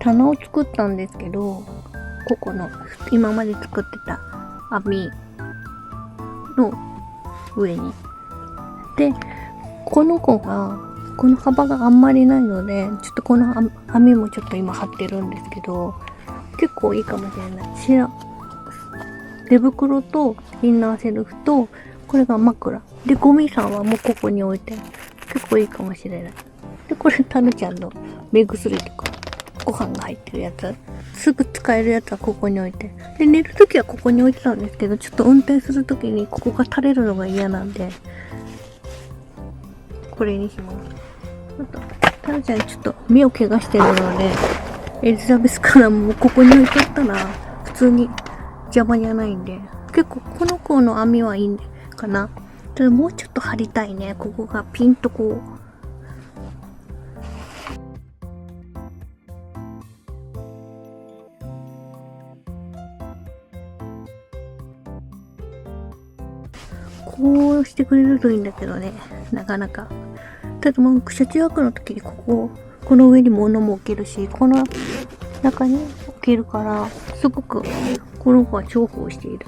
棚を作ったんですけど、ここの今まで作ってた網の上に。で、この子が、この幅があんまりないので、ちょっとこの網もちょっと今張ってるんですけど、結構いいかもしれない。寝袋とインナーシェルフと、これが枕。で、ゴミさんはもうここに置いて、結構いいかもしれない。で、これタヌちゃんの目薬とか、ご飯が入ってるやつ。すぐ使えるやつはここに置いて。で、寝るときはここに置いてたんですけど、ちょっと運転するときにここが垂れるのが嫌なんで、これにします。あと、タヌちゃんちょっと目を怪我してるので、エリザベスからもここに置いてあったら、普通に邪魔じゃないんで、結構この子の網はいいかな。ただもうちょっと張りたいね。ここがピンとこう。こうしてくれるといいんだけどね。なかなか。ただもう車中泊の時にこの上に物も置けるし、この中に置けるから、すごくこの子は重宝している。